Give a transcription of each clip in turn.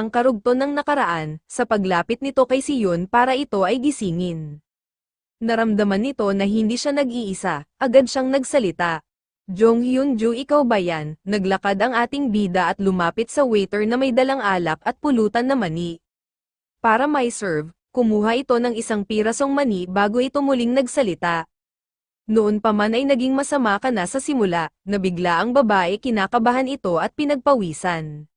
ang karugtong ng nakaraan, sa paglapit nito kay Siyun para ito ay gisingin. Naramdaman nito na hindi siya nag-iisa, agad siyang nagsalita. Jong Hyun-ju, ikaw ba yan? Naglakad ang ating bida at lumapit sa waiter na may dalang alak at pulutan na mani. Para may serve, kumuha ito ng isang pirasong mani bago ito muling nagsalita. Noon pa man ay naging masama ka na sa simula, nabigla ang babae, kinakabahan ito at pinagpawisan.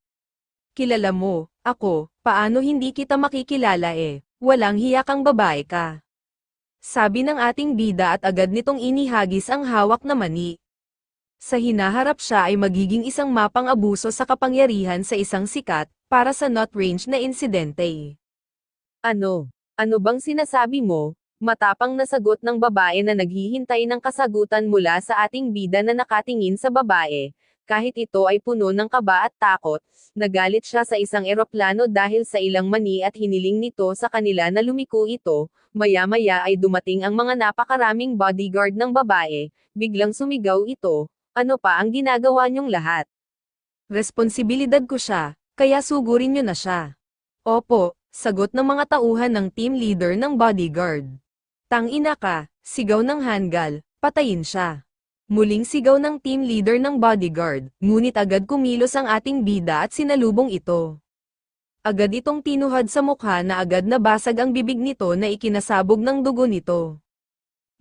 Kilala mo, ako, paano hindi kita makikilala walang hiya kang babae ka. Sabi ng ating bida at agad nitong inihagis ang hawak na mani. Sa hinaharap siya ay magiging isang mapang abuso sa kapangyarihan sa isang sikat, para sa not range na insidente. Ano? Ano bang sinasabi mo? Matapang na sagot ng babae na naghihintay ng kasagutan mula sa ating bida na nakatingin sa babae. Kahit ito ay puno ng kaba at takot, nagalit siya sa isang eroplano dahil sa ilang mani at hiniling nito sa kanila na lumiko ito. Maya-maya ay dumating ang mga napakaraming bodyguard ng babae, biglang sumigaw ito, ano pa ang ginagawa niyong lahat? Responsibilidad ko siya, kaya sugurin niyo na siya. Opo, sagot ng mga tauhan ng team leader ng bodyguard. Tangina ka, sigaw ng Hangul, patayin siya. Muling sigaw ng team leader ng bodyguard, ngunit agad kumilos ang ating bida at sinalubong ito. Agad itong tinuhad sa mukha na agad nabasag ang bibig nito na ikinasabog ng dugo nito.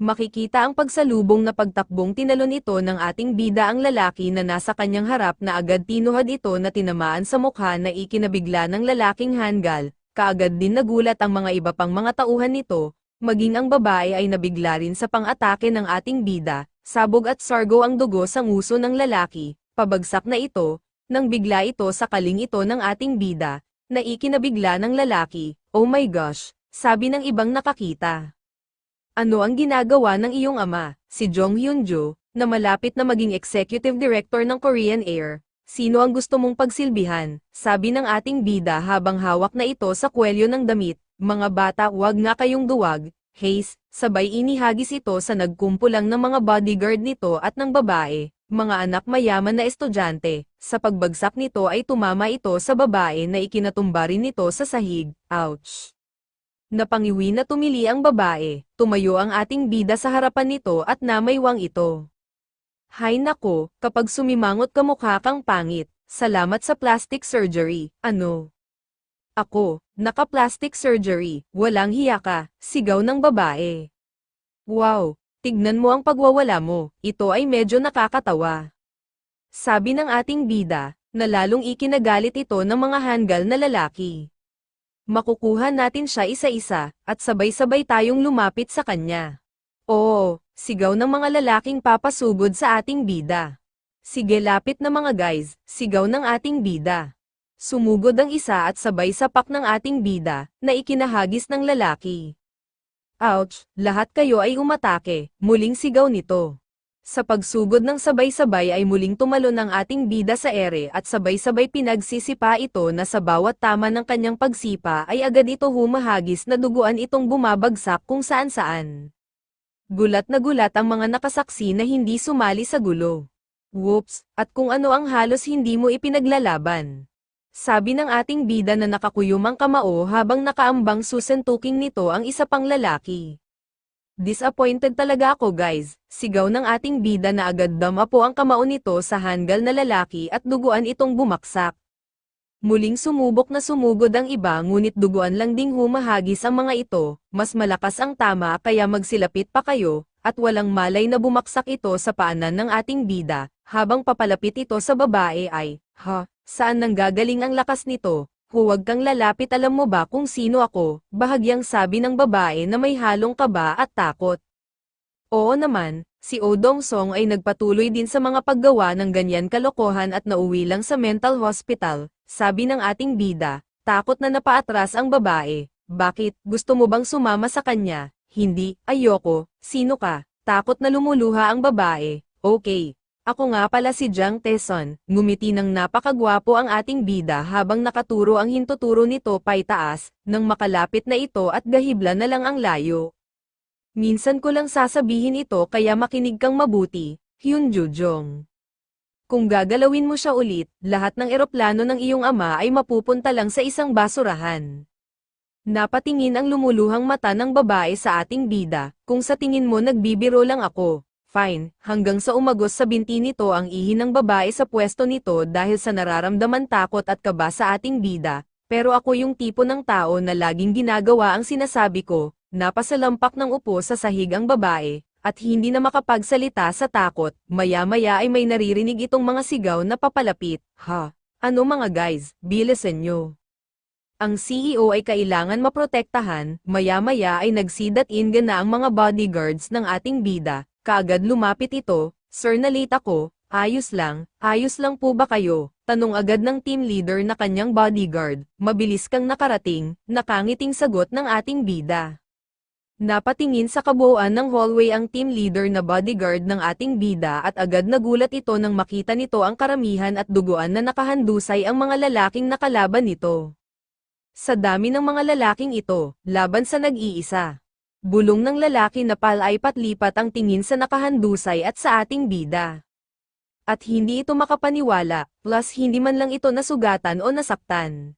Makikita ang pagsalubong na pagtakbong tinalon ito ng ating bida ang lalaki na nasa kanyang harap na agad tinuhad ito na tinamaan sa mukha na ikinabigla ng lalaking Hangul, kaagad din nagulat ang mga iba pang mga tauhan nito. Maging ang babae ay nabigla rin sa pang-atake ng ating bida, sabog at sargo ang dugo sa nguso ng lalaki, pabagsak na ito, nang bigla ito sa kaling ito ng ating bida, na ikinabigla ng lalaki, oh my gosh, sabi ng ibang nakakita. Ano ang ginagawa ng iyong ama, si Jong Hyun-ju, na malapit na maging executive director ng Korean Air? Sino ang gusto mong pagsilbihan? Sabi ng ating bida habang hawak na ito sa kwelyo ng damit. Mga bata, wag nga kayong duwag, Haze, sabay inihagis ito sa nagkumpulang ng mga bodyguard nito at ng babae, mga anak mayaman na estudyante. Sa pagbagsak nito ay tumama ito sa babae na ikinatumba rin nito sa sahig, ouch. Napangiwi na tumili ang babae, tumayo ang ating bida sa harapan nito at namaywang ito. Hay nako, kapag sumimangot ka mukha kang pangit, salamat sa plastic surgery, ano? Ako, naka-plastic surgery, walang hiya ka, sigaw ng babae. Wow, tignan mo ang pagwawala mo, ito ay medyo nakakatawa. Sabi ng ating bida, na lalong ikinagalit ito ng mga Hangul na lalaki. Makukuha natin siya isa-isa, at sabay-sabay tayong lumapit sa kanya. Oo, sigaw ng mga lalaking papasugod sa ating bida. Sige, lapit na mga guys, sigaw ng ating bida. Sumugod ang isa at sabay sapak ng ating bida, na ikinahagis ng lalaki. Ouch, lahat kayo ay umatake, muling sigaw nito. Sa pagsugod ng sabay-sabay ay muling tumalon ang ating bida sa ere at sabay-sabay pinagsisipa ito na sa bawat tama ng kanyang pagsipa ay agad ito humahagis na duguan itong bumabagsak kung saan-saan. Gulat na gulat ang mga nakasaksi na hindi sumali sa gulo. Whoops, at kung ano ang halos hindi mo ipinaglalaban. Sabi ng ating bida na nakakuyumang kamao habang nakaambang susentuking nito ang isa pang lalaki. Disappointed talaga ako guys, sigaw ng ating bida na agad dama po ang kamao nito sa Hangul na lalaki at duguan itong bumaksak. Muling sumubok na sumugod ang iba ngunit duguan lang ding humahagis ang mga ito, mas malakas ang tama kaya magsilapit pa kayo, at walang malay na bumaksak ito sa paanan ng ating bida, habang papalapit ito sa babae ay, saan nanggagaling ang lakas nito? Huwag kang lalapit, alam mo ba kung sino ako? Bahagyang sabi ng babae na may halong kaba at takot. Oo naman, si Oh Dong-song ay nagpatuloy din sa mga paggawa ng ganyan kalokohan at nauwi lang sa mental hospital, sabi ng ating bida, takot na napaatras ang babae. Bakit, gusto mo bang sumama sa kanya? Hindi, ayoko, sino ka? Takot na lumuluha ang babae, okay. Ako nga pala si Jang Tae-son, ngumiti ng napakagwapo ang ating bida habang nakaturo ang hintuturo nito paitaas, nang makalapit na ito at gahibla na lang ang layo. Minsan ko lang sasabihin ito kaya makinig kang mabuti, Hyun-ju Jong. Kung gagalawin mo siya ulit, lahat ng eroplano ng iyong ama ay mapupunta lang sa isang basurahan. Napatingin ang lumuluhang mata ng babae sa ating bida, kung sa tingin mo nagbibiro lang ako. Fine, hanggang sa umagos sa binti nito ang ihi ng babae sa pwesto nito dahil sa nararamdaman takot at kaba sa ating bida, pero ako yung tipo ng tao na laging ginagawa ang sinasabi ko, napasalampak ng upo sa sahig ang babae, at hindi na makapagsalita sa takot, maya-maya ay may naririnig itong mga sigaw na papalapit, ha? Ano mga guys, bilisan nyo. Ang CEO ay kailangan maprotektahan, maya-maya ay nagsidat-in na ang mga bodyguards ng ating bida, kaagad lumapit ito, Sir nalate ako, ayos lang po ba kayo? Tanong agad ng team leader na kanyang bodyguard, mabilis kang nakarating, nakangiting sagot ng ating bida. Napatingin sa kabuuan ng hallway ang team leader na bodyguard ng ating bida at agad nagulat ito nang makita nito ang karamihan at duguan na nakahandusay ang mga lalaking nakalaban nito. Sa dami ng mga lalaking ito, laban sa nag-iisa. Bulong ng lalaki na palaipat-lipat ang tingin sa nakahandusay at sa ating bida. At hindi ito makapaniwala, plus hindi man lang ito nasugatan o nasaktan.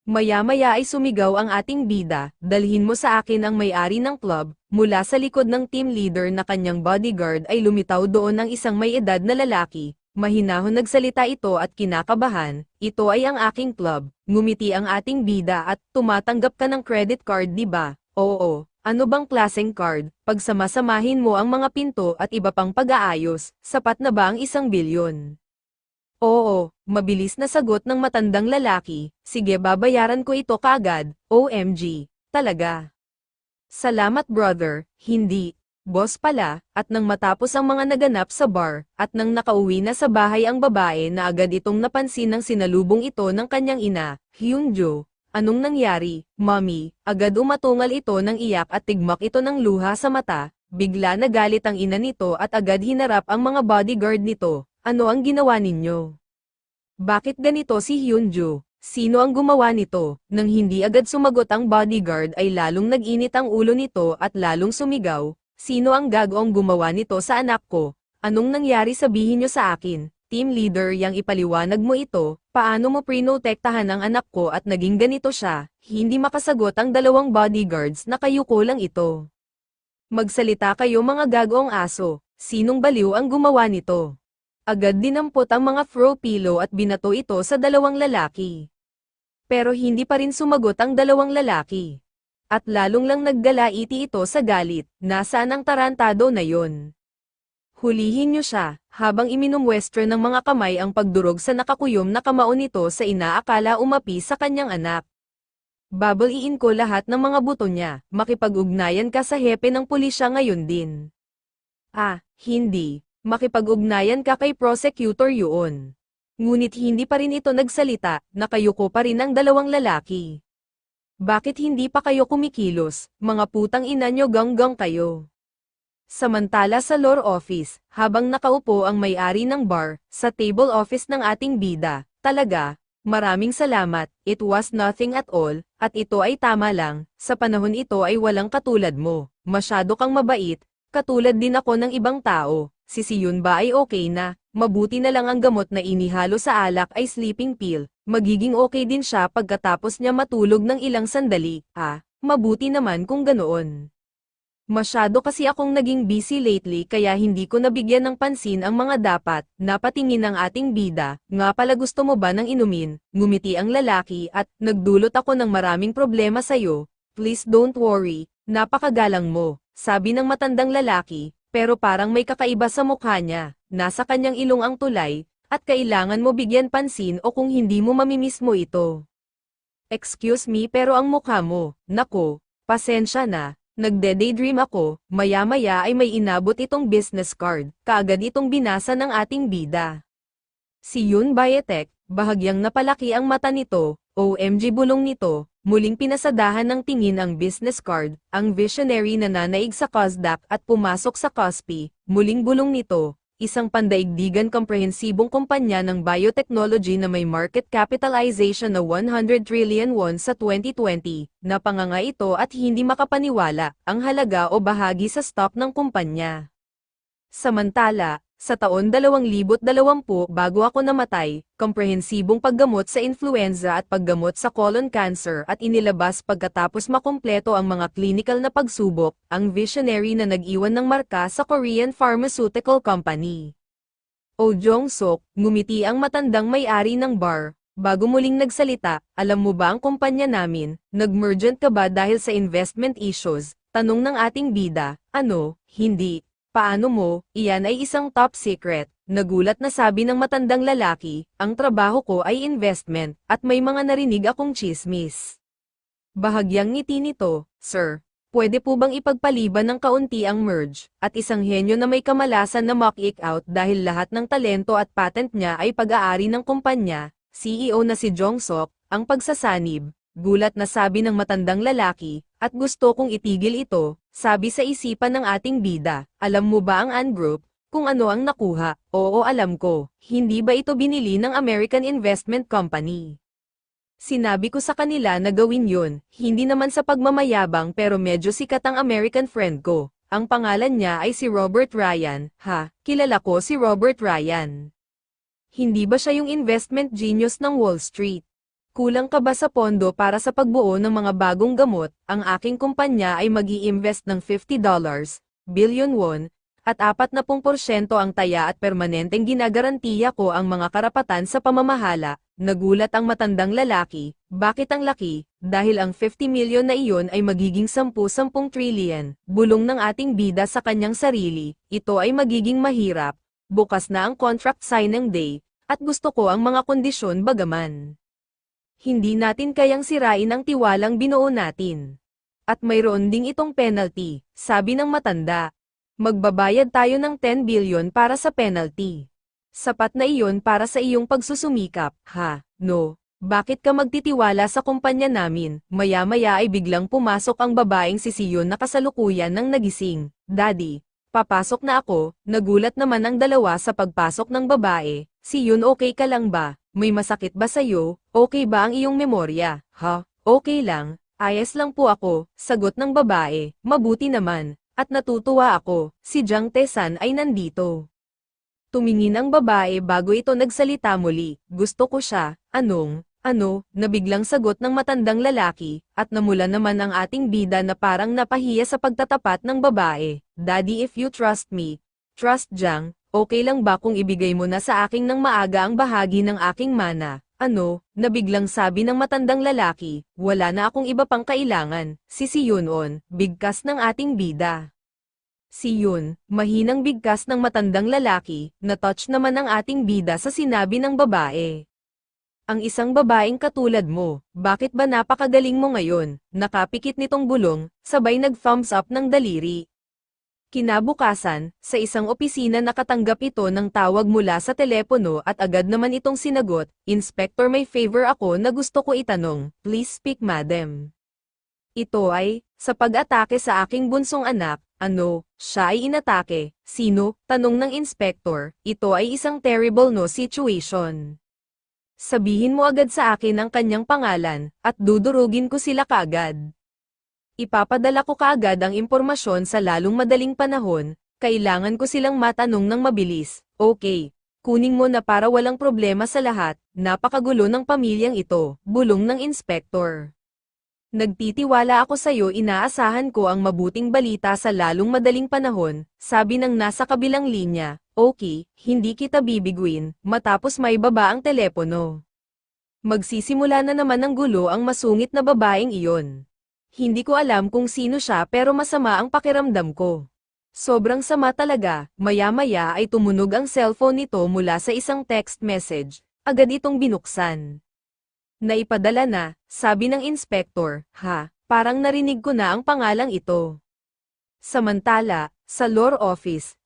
Maya-maya ay sumigaw ang ating bida, dalhin mo sa akin ang may-ari ng club, mula sa likod ng team leader na kanyang bodyguard ay lumitaw doon ang isang may edad na lalaki, mahinahon nagsalita ito at kinakabahan, ito ay ang aking club, ngumiti ang ating bida at tumatanggap ka ng credit card di ba? Oo. Ano bang klaseng card, pagsamasamahin mo ang mga pinto at iba pang pag-aayos, sapat na ba ang 1 bilyon? Oo, mabilis na sagot ng matandang lalaki, sige babayaran ko ito kaagad, OMG, talaga. Salamat brother, hindi, boss pala, at nang matapos ang mga naganap sa bar, at nang nakauwi na sa bahay ang babae na agad itong napansin ng sinalubong ito ng kanyang ina, Hyunjo. Anong nangyari, mommy? Agad umatungal ito ng iyak at tigmak ito ng luha sa mata, bigla nagalit ang ina nito at agad hinarap ang mga bodyguard nito. Ano ang ginawa ninyo? Bakit ganito si Hyunjo? Sino ang gumawa nito? Nang hindi agad sumagot ang bodyguard ay lalong nag-init ang ulo nito at lalong sumigaw. Sino ang gagawang gumawa nito sa anak ko? Anong nangyari sabihin niyo sa akin? Team leader yang ipaliwanag mo ito, paano mo prinotektahan ang anak ko at naging ganito siya, hindi makasagot ang dalawang bodyguards na kayuko lang ito. Magsalita kayo mga gagawang aso, sinong baliw ang gumawa nito? Agad dinampot ang mga throw pillow at binato ito sa dalawang lalaki. Pero hindi pa rin sumagot ang dalawang lalaki. At lalong lang naggalaiti ito sa galit, nasaan ang tarantado na yon? Hulihin niyo siya, habang iminumwestro ng mga kamay ang pagdurog sa nakakuyom na kamao nito sa inaakala umapi sa kanyang anak. Babaliin ko lahat ng mga buto niya, makipag-ugnayan ka sa hepe ng pulisya ngayon din. Ah, hindi, makipag-ugnayan ka kay prosecutor yun. Ngunit hindi pa rin ito nagsalita, nakayuko pa rin ang dalawang lalaki. Bakit hindi pa kayo kumikilos, mga putang ina nyo ganggang kayo? Samantala sa lore office, habang nakaupo ang may-ari ng bar, sa table office ng ating bida, talaga, maraming salamat, it was nothing at all, at ito ay tama lang, sa panahon ito ay walang katulad mo, masyado kang mabait, katulad din ako ng ibang tao, si Siyun ba ay okay na, mabuti na lang ang gamot na inihalo sa alak ay sleeping pill, magiging okay din siya pagkatapos niya matulog ng ilang sandali, mabuti naman kung ganoon. Masyado kasi akong naging busy lately kaya hindi ko nabigyan ng pansin ang mga dapat, napatingin ng ating bida, nga pala gusto mo ba ng inumin, ngumiti ang lalaki at, nagdulot ako ng maraming problema sa'yo, please don't worry, napakagalang mo, sabi ng matandang lalaki, pero parang may kakaiba sa mukha niya, nasa kanyang ilong ang tulay, at kailangan mo bigyan pansin o kung hindi mo mamimiss mo ito. Excuse me pero ang mukha mo, nako, pasensya na. Nagde-daydream ako, maya-maya ay may inabot itong business card, kaagad itong binasa ng ating bida. Si Yun Biotek, bahagyang napalaki ang mata nito, OMG bulong nito, muling pinasadahan ng tingin ang business card, ang visionary na nanaig sa Kosdaq at pumasok sa Kospi, muling bulong nito, isang pandaigdigan komprehensibong kumpanya ng biotechnology na may market capitalization na 100 trillion won sa 2020, napanganga ito at hindi makapaniwala ang halaga o bahagi sa stock ng kumpanya. Samantala, sa taon 2020 bago ako namatay, komprehensibong paggamot sa influenza at paggamot sa colon cancer at inilabas pagkatapos makumpleto ang mga clinical na pagsubok, ang visionary na nag-iwan ng marka sa Korean pharmaceutical company. Oh Jong-suk, ngumiti ang matandang may-ari ng bar, bago muling nagsalita, alam mo ba ang kumpanya namin, nag-mergent ka ba dahil sa investment issues? Tanong ng ating bida, ano, hindi. Paano mo, iyan ay isang top secret, nagulat na sabi ng matandang lalaki, ang trabaho ko ay investment, at may mga narinig akong chismis. Bahagyang ngiti nito, sir, pwede po bang ipagpaliban ng kaunti ang merge, at isang henyo na may kamalasan na mock-it out dahil lahat ng talento at patent niya ay pag-aari ng kumpanya, CEO na si Jong-suk, ang pagsasanib, gulat na sabi ng matandang lalaki, at gusto kong itigil ito, sabi sa isipan ng ating bida, alam mo ba ang An Group, kung ano ang nakuha? Oo alam ko, hindi ba ito binili ng American Investment Company? Sinabi ko sa kanila na gawin yun, hindi naman sa pagmamayabang pero medyo sikat ang American friend ko. Ang pangalan niya ay si Robert Ryan, kilala ko si Robert Ryan. Hindi ba siya yung investment genius ng Wall Street? Kulang ka ba sa pondo para sa pagbuo ng mga bagong gamot? Ang aking kumpanya ay mag-i-invest ng $50 billion won, at 40% ang taya at permanenteng ginagarantiya ko ang mga karapatan sa pamamahala. Nagulat ang matandang lalaki, bakit ang laki? Dahil ang 50 million na iyon ay magiging 10 trillion, bulong ng ating bida sa kanyang sarili, ito ay magiging mahirap. Bukas na ang contract signing day, at gusto ko ang mga kondisyon bagaman. Hindi natin kayang sirain ang tiwalang binuo natin. At mayroon ding itong penalty, sabi ng matanda. Magbabayad tayo ng 10 billion para sa penalty. Sapat na iyon para sa iyong pagsusumikap, no? Bakit ka magtitiwala sa kumpanya namin? Maya-maya ay biglang pumasok ang babaeng si Sion na kasalukuyan ng nagising. Daddy, papasok na ako, nagulat naman ang dalawa sa pagpasok ng babae. Sion, okay ka lang ba? May masakit ba sa'yo? Okay ba ang iyong memorya? Okay lang, ayos lang po ako, sagot ng babae, mabuti naman, at natutuwa ako, si Jang Tae-san ay nandito. Tumingin ang babae bago ito nagsalita muli, gusto ko siya, nabiglang sagot ng matandang lalaki, at namula naman ang ating bida na parang napahiya sa pagtatapat ng babae. Daddy, if you trust me, trust Jang, okay lang ba kung ibigay mo na sa akin ng maaga ang bahagi ng aking mana? Nabiglang sabi ng matandang lalaki, wala na akong iba pang kailangan, si Sion, bigkas ng ating bida. Sion, mahinang bigkas ng matandang lalaki, na-touch naman ang ating bida sa sinabi ng babae. Ang isang babaeng katulad mo, bakit ba napakagaling mo ngayon? Nakapikit nitong bulong, sabay nag-thumbs up ng daliri. Kinabukasan, sa isang opisina nakatanggap ito ng tawag mula sa telepono at agad naman itong sinagot, Inspector, may favor ako na gusto ko itanong, please speak madam. Ito ay, sa pag-atake sa aking bunsong anak, siya ay inatake, sino? Tanong ng inspector, ito ay isang terrible situation. Sabihin mo agad sa akin ang kanyang pangalan, at dudurugin ko sila kaagad. Ipapadala ko kaagad ang impormasyon sa lalong madaling panahon, kailangan ko silang matanong ng mabilis, okay. Kunin mo na para walang problema sa lahat, napakagulo ng pamilyang ito, bulong ng inspector. Nagtitiwala ako sa'yo, inaasahan ko ang mabuting balita sa lalong madaling panahon, sabi ng nasa kabilang linya, okay, hindi kita bibiguin, matapos may baba ang telepono. Magsisimula na naman ng gulo ang masungit na babaeng iyon. Hindi ko alam kung sino siya pero masama ang pakiramdam ko. Sobrang sama talaga, maya-maya ay tumunog ang cellphone nito mula sa isang text message, agad itong binuksan. Naipadala na, sabi ng inspector, parang narinig ko na ang pangalang ito. Samantala, sa lore office,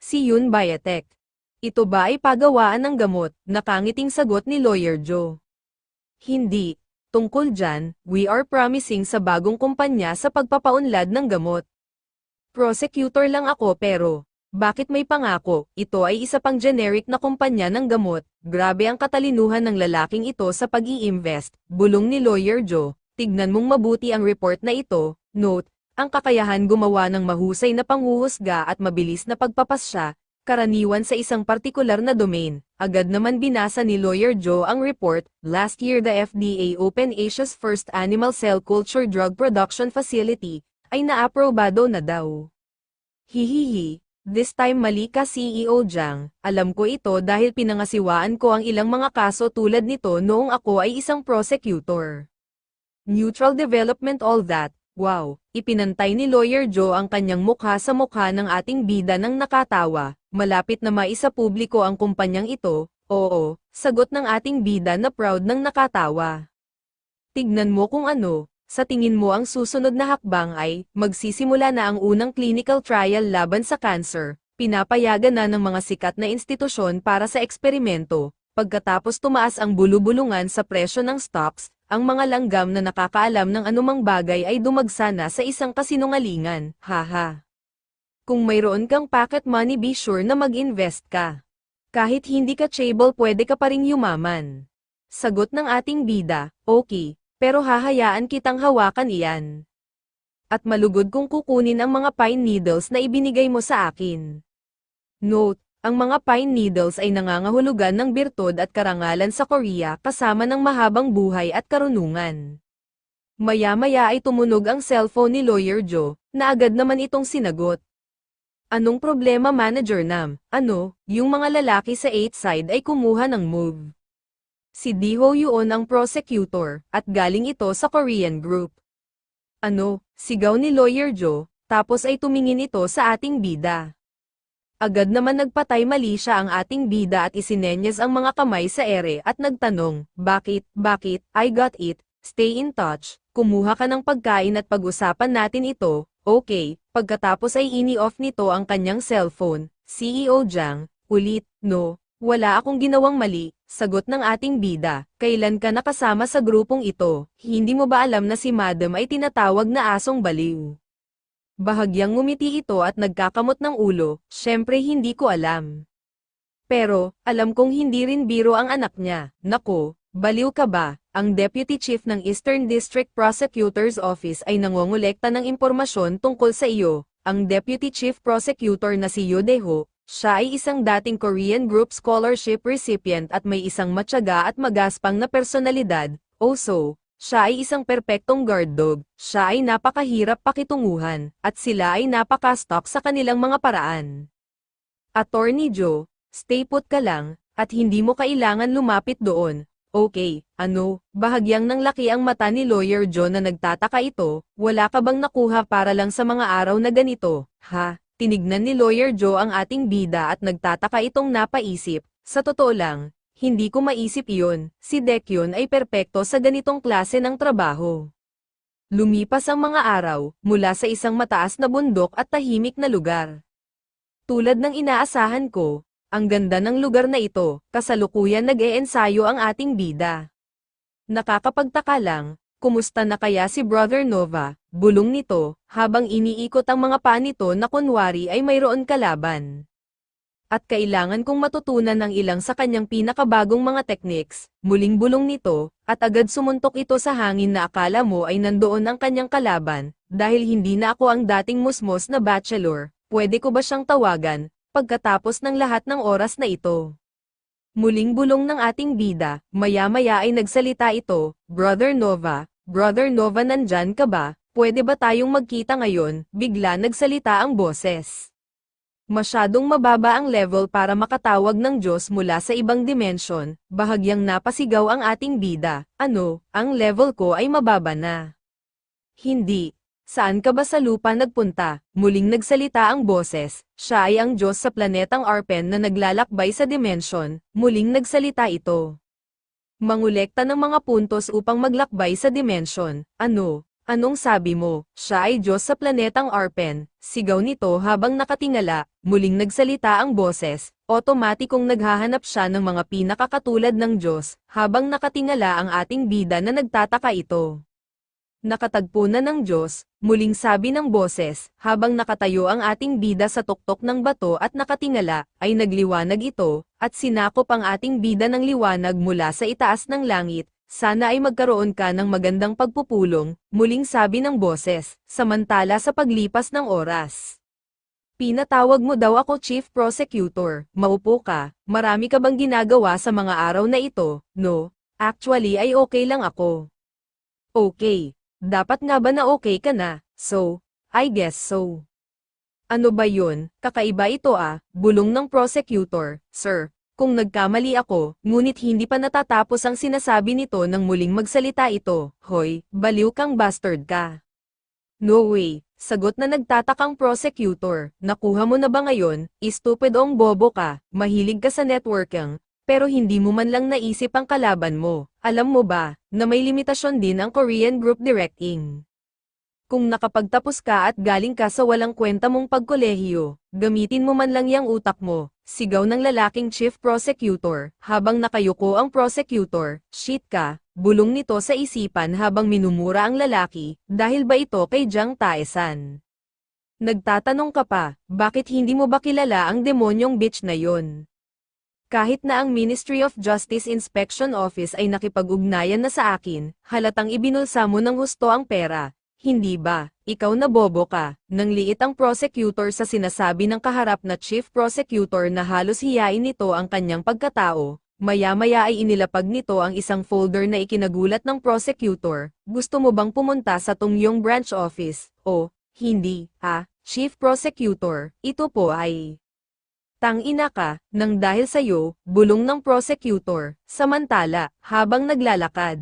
si Yun Biotech. Ito ba ay pagawaan ng gamot? Nakangiting sagot ni Lawyer Joe. Hindi. Tungkol dyan, we are promising sa bagong kumpanya sa pagpapaunlad ng gamot. Prosecutor lang ako pero, bakit may pangako? Ito ay isa pang generic na kumpanya ng gamot. Grabe ang katalinuhan ng lalaking ito sa pag-i-invest, bulong ni Lawyer Joe. Tignan mong mabuti ang report na ito. Note, ang kakayahan gumawa ng mahusay na panghuhusga at mabilis na pagpapasya, karaniwan sa isang partikular na domain. Agad naman binasa ni Lawyer Joe ang report. Last year the FDA opened Asia's first animal cell culture drug production facility, ay naaprobado na daw. Hihihi, this time mali ka CEO Jiang, alam ko ito dahil pinangasiwaan ko ang ilang mga kaso tulad nito noong ako ay isang prosecutor. Neutral development all that. Wow, ipinantay ni Lawyer Joe ang kanyang mukha sa mukha ng ating bida nang nakatawa. Malapit na maisapubliko ang kumpanyang ito. Oo, sagot ng ating bida na proud nang nakatawa. Tignan mo kung ano, sa tingin mo ang susunod na hakbang ay, magsisimula na ang unang clinical trial laban sa cancer, pinapayagan na ng mga sikat na institusyon para sa eksperimento, pagkatapos tumaas ang bulubulungan sa presyo ng stocks, ang mga langgam na nakakaalam ng anumang bagay ay dumagsa na sa isang kasinungalingan, haha. Kung mayroon kang pocket money be sure na mag-invest ka. Kahit hindi ka table pwede ka pa ring yumaman. Sagot ng ating bida, okay, pero hahayaan kitang hawakan iyan. At malugod kung kukunin ang mga pine needles na ibinigay mo sa akin. Note, ang mga pine needles ay nangangahulugan ng birtud at karangalan sa Korea kasama ng mahabang buhay at karunungan. Maya-maya ay tumunog ang cellphone ni Lawyer Joe, na agad naman itong sinagot. Anong problema Manager Nam? Ano, yung mga lalaki sa 8th side ay kumuha ng move. Si Diho yun ang prosecutor, at galing ito sa Korean group. Ano, sigaw ni Lawyer Joe, tapos ay tumingin ito sa ating bida. Agad naman nagpatay mali siya ang ating bida at isinenyas ang mga kamay sa ere at nagtanong, bakit, I got it, stay in touch, kumuha ka ng pagkain at pag-usapan natin ito, okay, pagkatapos ay ini-off nito ang kanyang cellphone, CEO Jiang, ulit, no, wala akong ginawang mali, sagot ng ating bida, kailan ka nakasama sa grupong ito, hindi mo ba alam na si Madam ay tinatawag na asong baliw? Bahagyang ngumiti ito at nagkakamot ng ulo, syempre hindi ko alam. Pero, alam kong hindi rin biro ang anak niya, nako, baliw ka ba? Ang Deputy Chief ng Eastern District Prosecutor's Office ay nangongolekta ng impormasyon tungkol sa iyo, ang Deputy Chief Prosecutor na si Yoo Dae-ho, siya ay isang dating Korean Group Scholarship recipient at may isang matyaga at magaspang na personalidad, also. Siya ay isang perpektong guard dog, siya ay napakahirap pakitunguhan, at sila ay napaka-stock sa kanilang mga paraan. Attorney Joe, stay put ka lang, at hindi mo kailangan lumapit doon. Okay, ano, bahagyang ng laki ang mata ni Lawyer Joe na nagtataka ito, wala ka bang nakuha para lang sa mga araw na ganito, ha? Tinignan ni Lawyer Joe ang ating bida at nagtataka itong napaisip, sa totoo lang. Hindi ko maisip iyon, si Dekyon ay perpekto sa ganitong klase ng trabaho. Lumipas ang mga araw, mula sa isang mataas na bundok at tahimik na lugar. Tulad ng inaasahan ko, ang ganda ng lugar na ito, kasalukuyan nag-e-ensayo ang ating bida. Nakakapagtaka lang, kumusta na kaya si Brother Nova, bulong nito, habang iniikot ang mga paa nito na kunwari ay mayroon kalaban. At kailangan kong matutunan ng ilang sa kanyang pinakabagong mga techniques, muling bulong nito, at agad sumuntok ito sa hangin na akala mo ay nandoon ang kanyang kalaban, dahil hindi na ako ang dating musmos na bachelor, pwede ko ba siyang tawagan, pagkatapos ng lahat ng oras na ito. Muling bulong ng ating bida, maya-maya ay nagsalita ito, Brother Nova nandyan ka ba, pwede ba tayong magkita ngayon, bigla nagsalita ang boses. Masyadong mababa ang level para makatawag ng Diyos mula sa ibang dimensyon, bahagyang napasigaw ang ating bida, ano, ang level ko ay mababa na. Hindi. Saan ka ba sa lupa nagpunta? Muling nagsalita ang boses, siya ay ang Diyos sa planetang Arpen na naglalakbay sa dimensyon, muling nagsalita ito. Mangolekta ng mga puntos upang maglakbay sa dimensyon, ano? Anong sabi mo? Siya ay Diyos sa planetang Arpen, sigaw nito habang nakatingala, muling nagsalita ang boses, otomatikong naghahanap siya ng mga pinakakatulad ng Diyos, habang nakatingala ang ating bida na nagtataka ito. Nakatagpo na ng Diyos, muling sabi ng boses, habang nakatayo ang ating bida sa tuktok ng bato at nakatingala, ay nagliwanag ito, at sinakop ang ating bida ng liwanag mula sa itaas ng langit. Sana ay magkaroon ka ng magandang pagpupulong, muling sabi ng boses, samantala sa paglipas ng oras. Pinatawag mo daw ako Chief Prosecutor. Maupo ka. Marami ka bang ginagawa sa mga araw na ito? No, actually ay okay lang ako. Okay. Dapat nga ba na okay ka na? So, I guess so. Ano ba yun? Kakaiba ito bulong ng prosecutor. Sir, kung nagkamali ako, ngunit hindi pa natatapos ang sinasabi nito nang muling magsalita ito. Hoy, baliw kang bastard ka. No way, sagot na nagtatakang prosecutor. Nakuha mo na ba ngayon? Stupid ong bobo ka, mahilig ka sa networking, pero hindi mo man lang naisip ang kalaban mo. Alam mo ba, na may limitasyon din ang Korean group directing. Kung nakapagtapos ka at galing ka sa walang kwenta mong pagkolehiyo, gamitin mo man lang yang utak mo, sigaw ng lalaking chief prosecutor, habang nakayuko ang prosecutor. Shit ka, bulong nito sa isipan habang minumura ang lalaki, dahil ba ito kay Jang Taesan? Nagtatanong ka pa, bakit hindi mo ba kilala ang demonyong bitch na yon? Kahit na ang Ministry of Justice Inspection Office ay nakipag-ugnayan na sa akin, halatang ibinulsa mo ng husto ang pera. Hindi ba, ikaw na bobo ka, nang liit ang prosecutor sa sinasabi ng kaharap na chief prosecutor na halos hiyain nito ang kanyang pagkatao, maya-maya ay inilapag nito ang isang folder na ikinagulat ng prosecutor. Gusto mo bang pumunta sa Tungyong branch office? O, hindi, chief prosecutor, ito po ay... Tang-ina ka, nang dahil sa'yo, bulong ng prosecutor, samantala, habang naglalakad.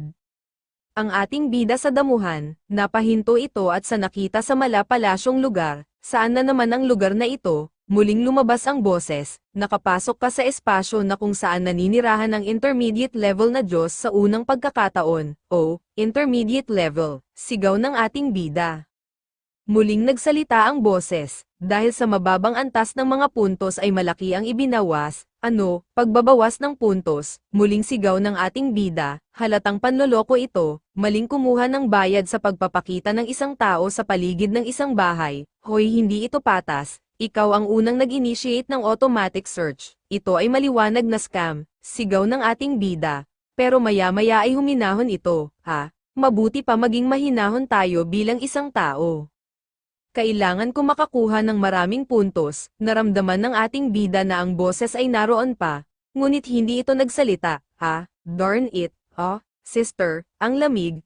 Ang ating bida sa damuhan, napahinto ito at sa nakita sa malapalasyong lugar, saan na naman ang lugar na ito, muling lumabas ang boses, nakapasok ka sa espasyo na kung saan naninirahan ang intermediate level na Diyos sa unang pagkakataon, o, intermediate level, sigaw ng ating bida. Muling nagsalita ang boses, dahil sa mababang antas ng mga puntos ay malaki ang ibinawas, pagbabawas ng puntos, muling sigaw ng ating bida, halatang panloloko ito, maling kumuha ng bayad sa pagpapakita ng isang tao sa paligid ng isang bahay. Hoy, hindi ito patas, ikaw ang unang nag-initiate ng automatic search, ito ay maliwanag na scam, sigaw ng ating bida, pero maya-maya ay huminahon ito, mabuti pa maging mahinahon tayo bilang isang tao. Kailangan ko makakuha ng maraming puntos, naramdaman ng ating bida na ang boses ay naroon pa, ngunit hindi ito nagsalita, darn it, sister, ang lamig,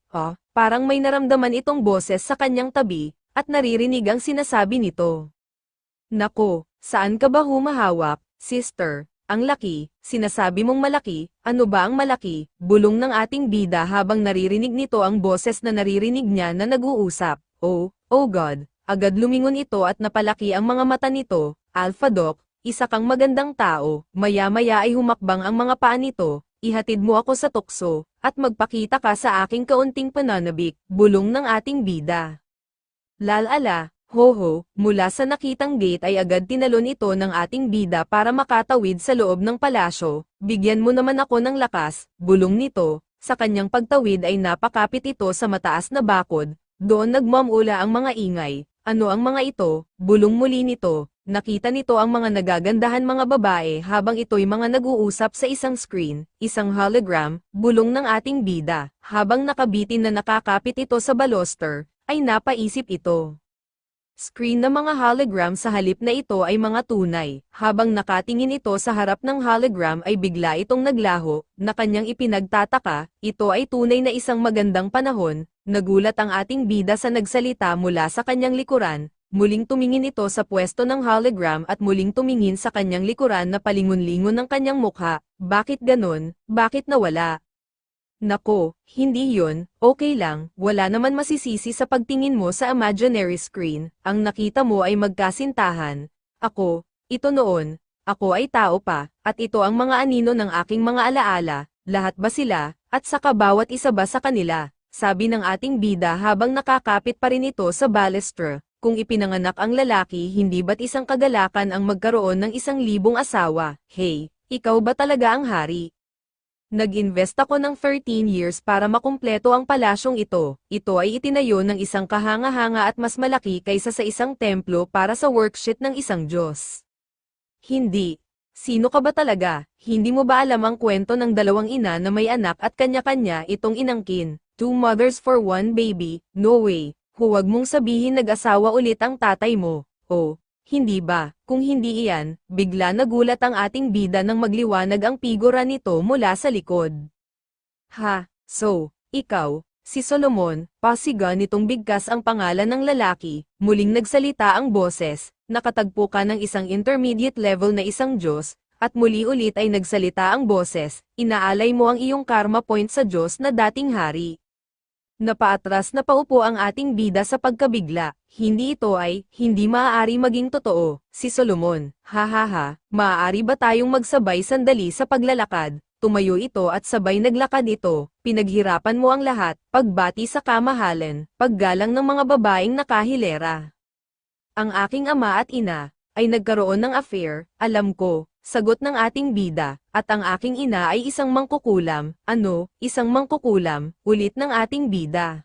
parang may naramdaman itong boses sa kanyang tabi, at naririnig ang sinasabi nito. Nako, saan ka ba humahawak, sister? Ang laki, sinasabi mong malaki, ano ba ang malaki? Bulong ng ating bida habang naririnig nito ang boses na naririnig niya na nag-uusap. Oh God. Agad lumingon ito at napalaki ang mga mata nito. Alpha Doc, isa kang magandang tao. Maya-maya ay humakbang ang mga paa nito. Ihatid mo ako sa tukso, at magpakita ka sa aking kaunting pananabik. Bulong ng ating bida. Lalala, ho, mula sa nakitang gate ay agad tinalon ito ng ating bida para makatawid sa loob ng palasyo. Bigyan mo naman ako ng lakas, bulong nito. Sa kanyang pagtawid ay napakapit ito sa mataas na bakod. Doon nagmamula ang mga ingay. Ano ang mga ito? Bulong muli nito. Nakita nito ang mga nagagandahan mga babae habang ito'y mga nag-uusap sa isang screen, isang hologram, bulong ng ating bida. Habang nakabitin na nakakapit ito sa baluster, ay napaisip ito. Screen na mga hologram sa halip na ito ay mga tunay. Habang nakatingin ito sa harap ng hologram ay bigla itong naglaho, na kanyang ipinagtataka, ito ay tunay na isang magandang panahon. Nagulat ang ating bida sa nagsalita mula sa kanyang likuran, muling tumingin ito sa pwesto ng hologram at muling tumingin sa kanyang likuran na palingon-lingon ng kanyang mukha. Bakit ganon? Bakit nawala? Nako, hindi yun, okay lang, wala naman masisisi sa pagtingin mo sa imaginary screen, ang nakita mo ay magkasintahan. Ako, ito noon, ako ay tao pa, at ito ang mga anino ng aking mga alaala, lahat ba sila, at saka bawat isa ba sa kanila? Sabi ng ating bida habang nakakapit pa rin ito sa baluster. Kung ipinanganak ang lalaki hindi ba't isang kagalakan ang magkaroon ng 1,000 asawa? Hey, ikaw ba talaga ang hari? Nag-invest ako ng 13 years para makumpleto ang palasyong ito. Ito ay itinayo ng isang kahanga-hanga at mas malaki kaysa sa isang templo para sa worksheet ng isang Diyos. Hindi. Sino ka ba talaga? Hindi mo ba alam ang kwento ng dalawang ina na may anak at kanya-kanya itong inangkin? 2 mothers for 1 baby, no way. Huwag mong sabihin nag-asawa ulit ang tatay mo. Oh, hindi ba? Kung hindi iyan, bigla nagulat ang ating bida nang magliwanag ang figura nito mula sa likod. Ha, so, ikaw, si Solomon, pasiga nitong bigkas ang pangalan ng lalaki, muling nagsalita ang boses, nakatagpo ka ng isang intermediate level na isang Diyos, at muli ulit ay nagsalita ang boses, inaalay mo ang iyong karma point sa Diyos na dating hari. Napaatras na paupo ang ating bida sa pagkabigla, hindi ito ay, hindi maaari maging totoo, si Solomon, hahaha, maaari ba tayong magsabay sandali sa paglalakad? Tumayo ito at sabay naglakad ito, pinaghirapan mo ang lahat, pagbati sa kamahalan, paggalang ng mga babaeng nakahilera. Ang aking ama at ina, ay nagkaroon ng affair, alam ko, sagot ng ating bida, at ang aking ina ay isang mangkukulam, isang mangkukulam, ulit ng ating bida.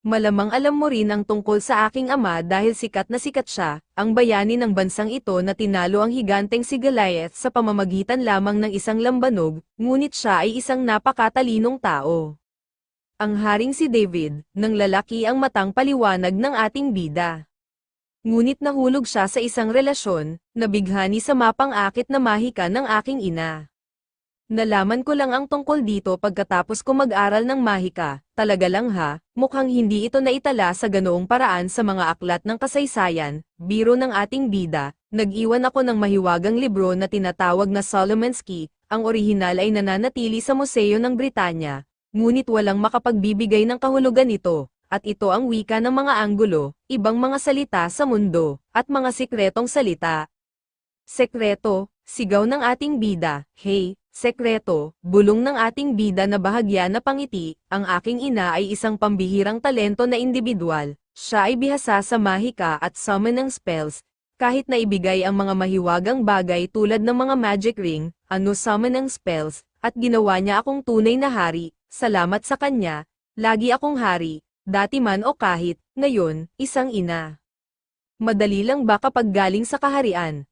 Malamang alam mo rin ang tungkol sa aking ama dahil sikat na sikat siya, ang bayani ng bansang ito na tinalo ang higanteng si Goliath sa pamamagitan lamang ng isang lambanog, ngunit siya ay isang napakatalinong tao. Ang haring si David, ng lalaki ang matang paliwanag ng ating bida. Ngunit nahulog siya sa isang relasyon, nabighani sa mapang-akit na mahika ng aking ina. Nalaman ko lang ang tungkol dito pagkatapos ko mag-aral ng mahika, talaga lang ha, mukhang hindi ito naitala sa ganoong paraan sa mga aklat ng kasaysayan, biro ng ating bida, nag-iwan ako ng mahiwagang libro na tinatawag na Solomon's Key, ang orihinal ay nananatili sa Museo ng Britanya, ngunit walang makapagbibigay ng kahulugan nito. At ito ang wika ng mga Anglo, ibang mga salita sa mundo, at mga sikretong salita. Sekreto, sigaw ng ating bida, hey, sekreto, bulong ng ating bida na bahagya na pangiti, ang aking ina ay isang pambihirang talento na individual, siya ay bihasa sa mahika at summon ng spells, kahit na ibigay ang mga mahiwagang bagay tulad ng mga magic ring, summon ng spells, at ginawa niya akong tunay na hari, salamat sa kanya, lagi akong hari. Dati man o kahit, ngayon, isang ina. Madali lang ba kapag galing sa kaharian?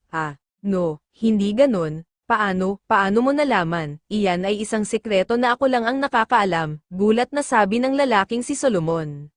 No, hindi ganon. Paano mo nalaman? Iyan ay isang sekreto na ako lang ang nakakaalam, gulat na sabi ng lalaking si Solomon.